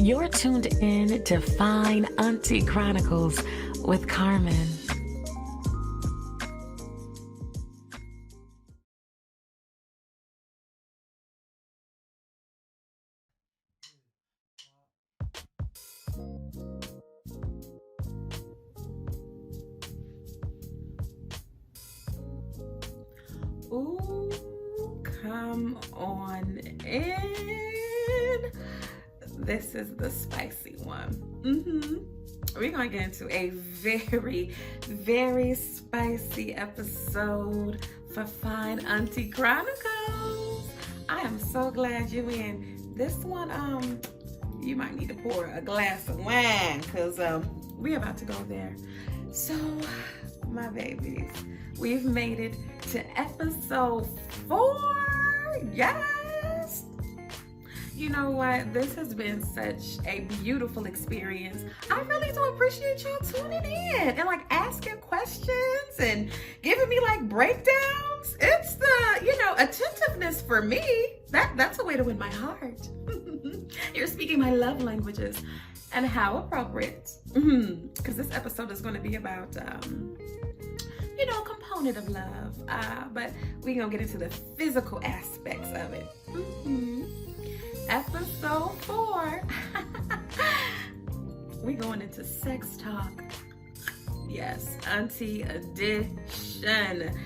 You're tuned in to Fine Auntie Chronicles with Carmen. Ooh, come on in. This is the spicy one. We're gonna get into a very, very spicy episode for Fine Auntie Chronicles. I am so glad you're in. This one, you might need to pour a glass of wine because we're about to go there. So, my babies, we've made it to episode 4. Yes! You know what? This has been such a beautiful experience. I really do appreciate y'all tuning in and like asking questions and giving me like breakdowns. It's the, attentiveness for me. That's a way to win my heart. You're speaking my love languages. And how appropriate. Because this episode is going to be about, component of love. But we're going to get into the physical aspects of it. Episode 4. We're going into sex talk. Yes, Auntie edition.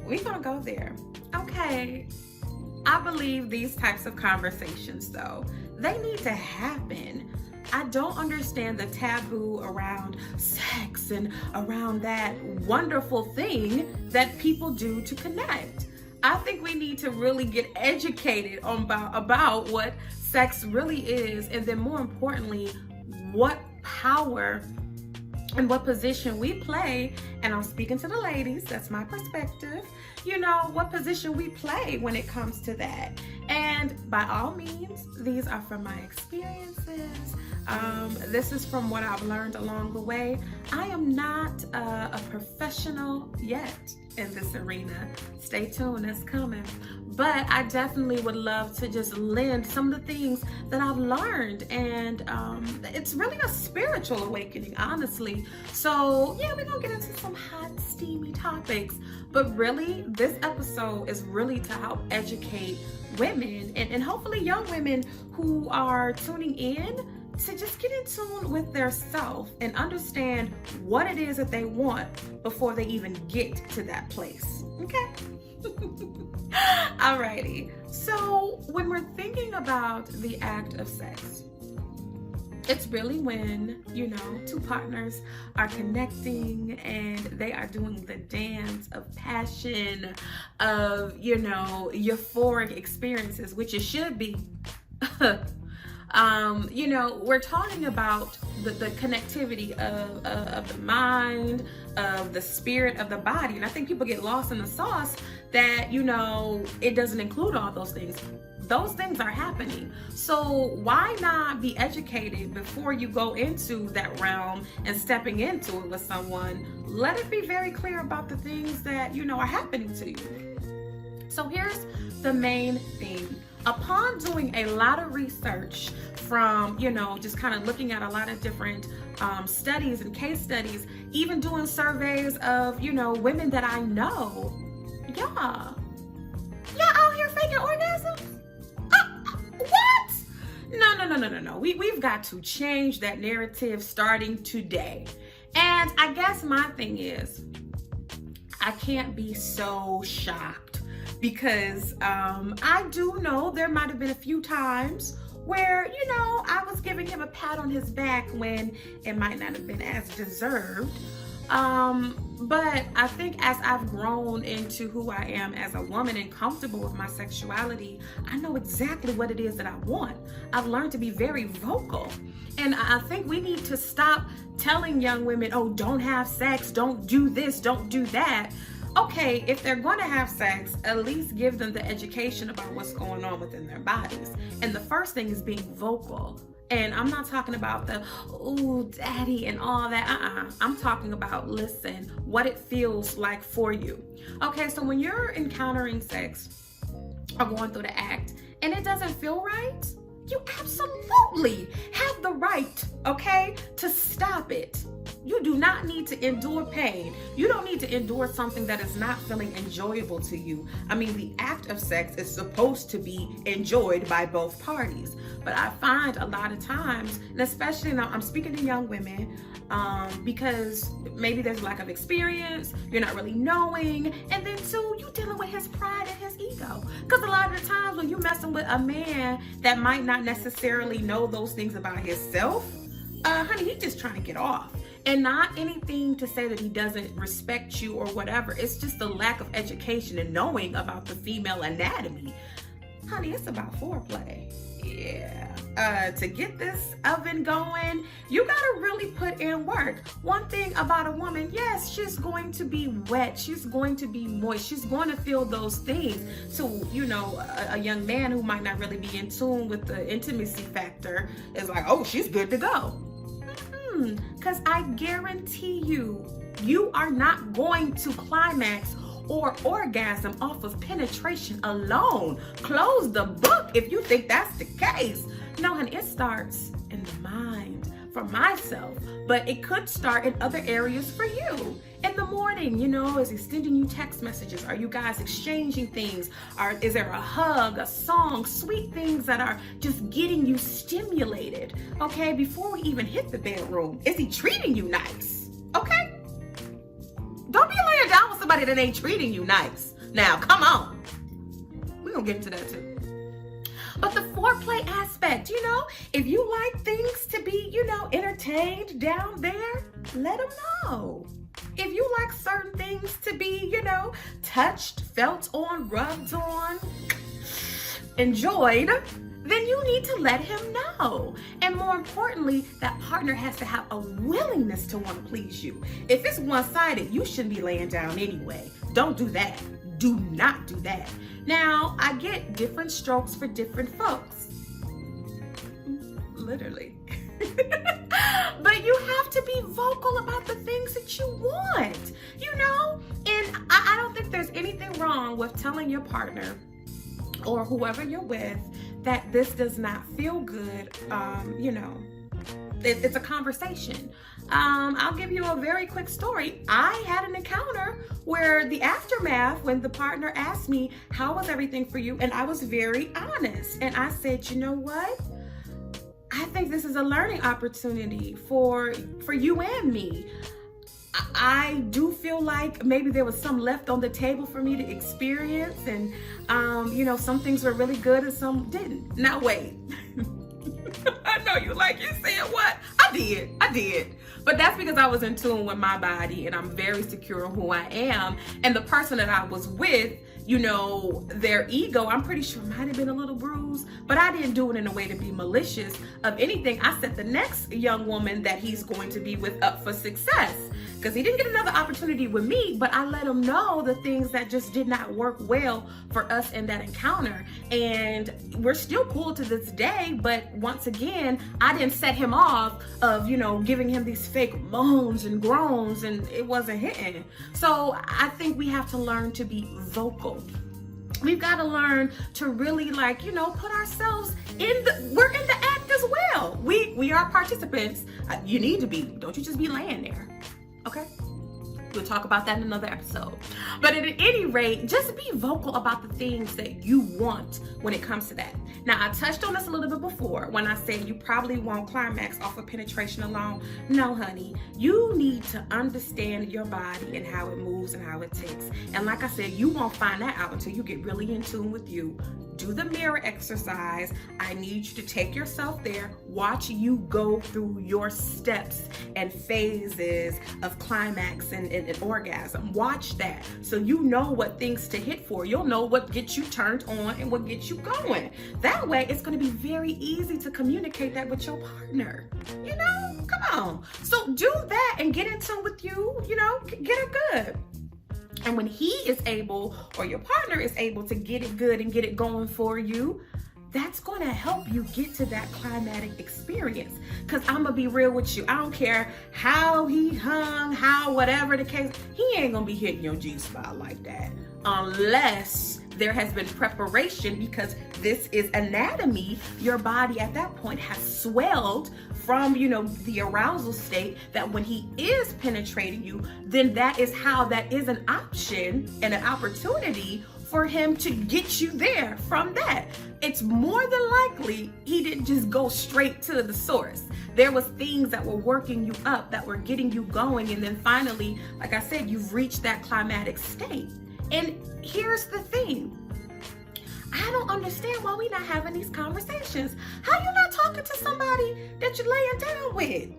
We're going to go there. Okay. I believe these types of conversations, though, they need to happen. I don't understand the taboo around sex and around that wonderful thing that people do to connect. I think we need to really get educated about what sex really is, and then more importantly, what power and what position we play. And I'm speaking to the ladies, that's my perspective. What position we play when it comes to that. And by all means, these are from my experiences. This is from what I've learned along the way. I am not a professional yet in this arena. Stay tuned, it's coming. But I definitely would love to just lend some of the things that I've learned. And it's really a spiritual awakening, honestly. So yeah, we're gonna get into some hot, steamy topics. But really, this episode is really to help educate women and hopefully young women who are tuning in to just get in tune with their self and understand what it is that they want before they even get to that place. Okay? Alrighty. So when we're thinking about the act of sex, it's really when, two partners are connecting and they are doing the dance of passion, of, euphoric experiences, which it should be. We're talking about the connectivity of the mind, of the spirit, of the body. And I think people get lost in the sauce that, it doesn't include all those things. Those things are happening. So why not be educated before you go into that realm and stepping into it with someone? Let it be very clear about the things that, are happening to you. So here's the main thing. Upon doing a lot of research from, just kind of looking at a lot of different studies and case studies, even doing surveys of, women that I know, y'all out here faking orgasms? What? No. We've got to change that narrative starting today. And I guess my thing is, I can't be so shocked because I do know there might have been a few times where, I was giving him a pat on his back when it might not have been as deserved. But I think as I've grown into who I am as a woman and comfortable with my sexuality, I know exactly what it is that I want. I've learned to be very vocal. And I think we need to stop telling young women, oh, don't have sex, don't do this, don't do that. Okay, if they're going to have sex, at least give them the education about what's going on within their bodies. And the first thing is being vocal. And I'm not talking about the, ooh, daddy and all that. I'm talking about, listen, what it feels like for you. Okay, so when you're encountering sex or going through the act and it doesn't feel right, you absolutely have the right, okay, to stop it. You do not need to endure pain. You don't need to endure something that is not feeling enjoyable to you. I mean, the act of sex is supposed to be enjoyed by both parties. But I find a lot of times, and especially now I'm speaking to young women, because maybe there's lack of experience, you're not really knowing, and then two, you dealing with his pride and his ego. Because a lot of the times when you're messing with a man that might not necessarily know those things about himself, honey, he's just trying to get off. And not anything to say that he doesn't respect you or whatever. It's just the lack of education and knowing about the female anatomy. Honey, it's about foreplay. Yeah. To get this oven going, you gotta really put in work. One thing about a woman, yes, she's going to be wet. She's going to be moist. She's going to feel those things. So, you know, a young man who might not really be in tune with the intimacy factor is like, oh, she's good to go. Because I guarantee you, you are not going to climax or orgasm off of penetration alone. Close the book if you think that's the case. No, honey, it starts in the mind for myself, but it could start in other areas for you. In the morning, you know, is he sending you text messages? Are you guys exchanging things? Is there a hug, a song, sweet things that are just getting you stimulated? Okay, before we even hit the bedroom, is he treating you nice? Okay? Don't be laying down with somebody that ain't treating you nice. Now, come on. We're gonna get into that too. But the foreplay aspect, you know, if you like things to be, you know, entertained down there, let them know. If you like certain things to be, you know, touched, felt on, rubbed on, enjoyed, then you need to let him know. And more importantly, that partner has to have a willingness to want to please you. If it's one-sided, you shouldn't be laying down anyway. Don't do that. Do not do that. Now, I get different strokes for different folks. Literally. But you have to be vocal about the things that you want, you know? And I don't think there's anything wrong with telling your partner or whoever you're with that this does not feel good. You know, it's a conversation. I'll give you a very quick story. I had an encounter where the aftermath, when the partner asked me, how was everything for you? And I was very honest. And I said, you know what? I think this is a learning opportunity for you and me. I do feel like maybe there was some left on the table for me to experience, and you know, some things were really good and some didn't. Now wait. I know you said what? I did. But that's because I was in tune with my body and I'm very secure in who I am. And the person that I was with, you know, their ego, I'm pretty sure might have been a little bruised, but I didn't do it in a way to be malicious of anything. I set the next young woman that he's going to be with up for success, because he didn't get another opportunity with me, but I let him know the things that just did not work well for us in that encounter. And we're still cool to this day, but once again, I didn't set him off of, you know, giving him these fake moans and groans, and it wasn't hitting. So I think we have to learn to be vocal. We've got to learn to really, like, you know, put ourselves we're in the act as well. We are participants. You need to be. Don't you just be laying there. Okay? We'll talk about that in another episode. But at any rate, just be vocal about the things that you want when it comes to that. Now, I touched on this a little bit before when I said you probably won't climax off of penetration alone. No, honey. You need to understand your body and how it moves and how it ticks. And like I said, you won't find that out until you get really in tune with you. Do the mirror exercise. I need you to take yourself there. Watch you go through your steps and phases of climax and orgasm. Watch that so you know what things to hit for. You'll know what gets you turned on and what gets you going. That way, it's going to be very easy to communicate that with your partner. You know, come on. So do that and get in tune with you. You know, get it good. And when he is able, or your partner is able to get it good and get it going for you, that's going to help you get to that climatic experience. Because I'm going to be real with you. I don't care how he hung, how whatever the case, he ain't going to be hitting your G-spot like that. Unless there has been preparation, because this is anatomy. Your body at that point has swelled from, the arousal state, that when he is penetrating you, then that is how that is an option and an opportunity for him to get you there from that. It's more than likely he didn't just go straight to the source. There was things that were working you up, that were getting you going, and then finally, like I said, you've reached that climatic state. And here's the thing. I don't understand why we not having these conversations. How you not talking to somebody that you're laying down with?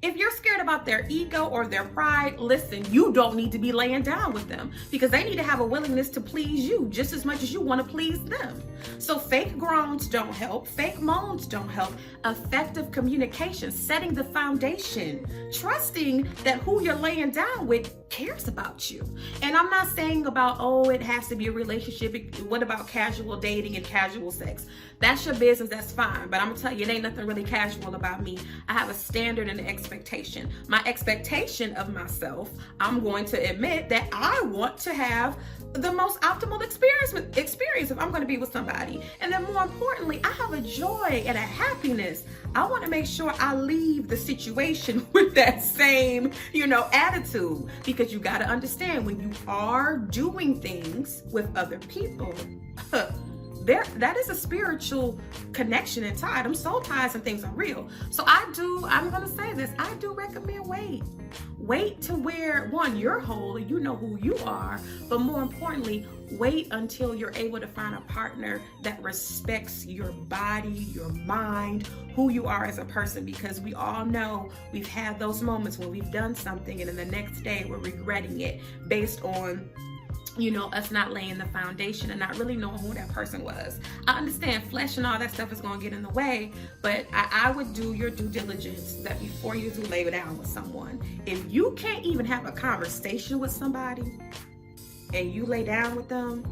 If you're scared about their ego or their pride, listen, you don't need to be laying down with them, because they need to have a willingness to please you just as much as you want to please them. So fake groans don't help. Fake moans don't help. Effective communication, setting the foundation, trusting that who you're laying down with cares about you. And I'm not saying about, it has to be a relationship. What about casual dating and casual sex? That's your business, that's fine. But I'm gonna tell you, it ain't nothing really casual about me. I have a standard and an expectation. My expectation of myself, I'm going to admit that I want to have the most optimal experience if I'm going to be with somebody. And then more importantly, I have a joy and a happiness. I want to make sure I leave the situation with that same, attitude, because you got to understand, when you are doing things with other people, that is a spiritual connection and tie. Them soul ties and things are real. So I'm going to say this, I do recommend wait to where, one, you're whole and you know who you are, but more importantly, wait until you're able to find a partner that respects your body, your mind, who you are as a person, because we all know we've had those moments when we've done something and then the next day we're regretting it based on us not laying the foundation and not really knowing who that person was. I understand flesh and all that stuff is going to get in the way, but I would do your due diligence that before you do lay down with someone. If you can't even have a conversation with somebody and you lay down with them,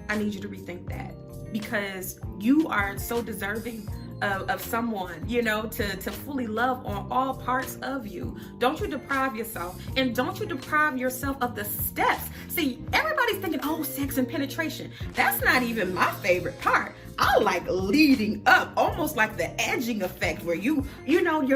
I need you to rethink that, because you are so deserving of someone, to fully love on all parts of you. Don't you deprive yourself, and don't you deprive yourself of the steps. See, everybody's thinking, sex and penetration. That's not even my favorite part. I like leading up, almost like the edging effect, where you're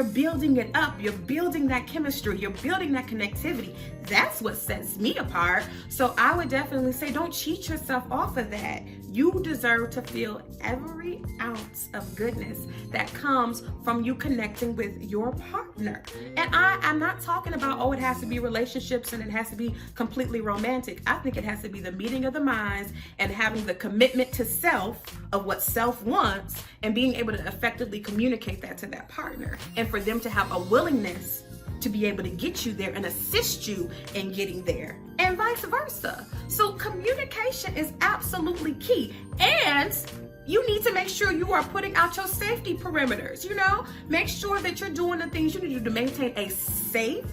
building it up, you're building that chemistry, you're building that connectivity. That's what sets me apart. So I would definitely say, don't cheat yourself off of that. You deserve to feel every ounce of goodness that comes from you connecting with your partner. And I'm not talking about, it has to be relationships and it has to be completely romantic. I think it has to be the meeting of the minds and having the commitment to self of what self wants and being able to effectively communicate that to that partner, and for them to have a willingness to be able to get you there and assist you in getting there, and vice versa. So communication is absolutely key, and you need to make sure you are putting out your safety perimeters. Make sure that you're doing the things you need to do to maintain a safe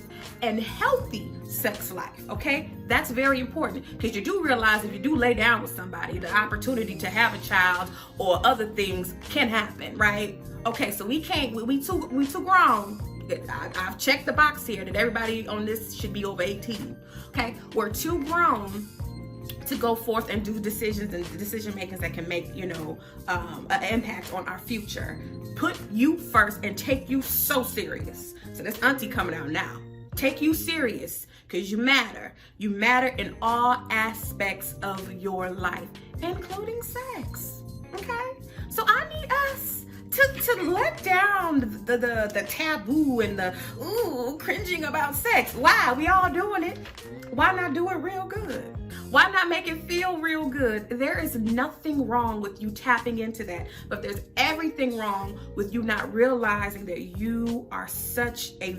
and healthy sex life, okay? That's very important, because you do realize if you do lay down with somebody, the opportunity to have a child or other things can happen, right? Okay, so we too grown. I've checked the box here that everybody on this should be over 18. Okay, we're too grown to go forth and do decisions and decision makings that can make an impact on our future. Put you first and take you so serious. So this auntie coming out now. Take you serious, because you matter. You matter in all aspects of your life, including sex. Okay, so I need us to let down the taboo and the cringing about sex. Why? We all doing it. Why not do it real good? Why not make it feel real good? There is nothing wrong with you tapping into that, but there's everything wrong with you not realizing that you are such a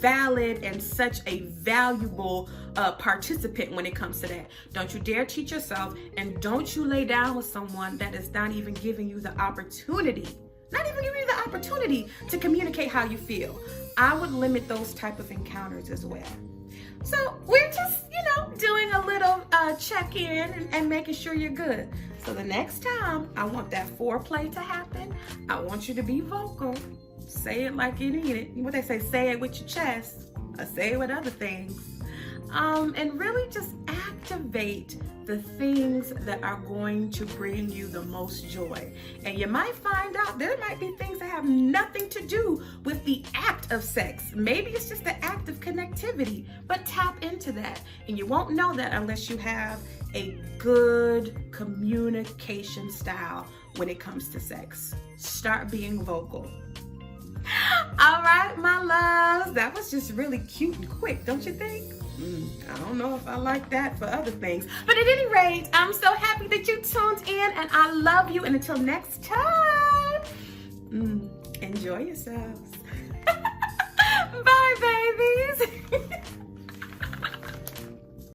valid and such a valuable participant when it comes to that. Don't you dare cheat yourself, and don't you lay down with someone that is not even giving you the opportunity to communicate how you feel. I would limit those type of encounters as well. So we're just, doing a little check-in and making sure you're good. So the next time I want that foreplay to happen, I want you to be vocal. Say it like you need it. What they say it with your chest, or say it with other things. And really just act activate the things that are going to bring you the most joy. And you might find out there might be things that have nothing to do with the act of sex. Maybe it's just the act of connectivity, but tap into that. And you won't know that unless you have a good communication style when it comes to sex. Start being vocal. All right, my loves, that was just really cute and quick, don't you think? I don't know if I like that for other things. But at any rate, I'm so happy that you tuned in, and I love you. And until next time, enjoy yourselves. Bye, babies.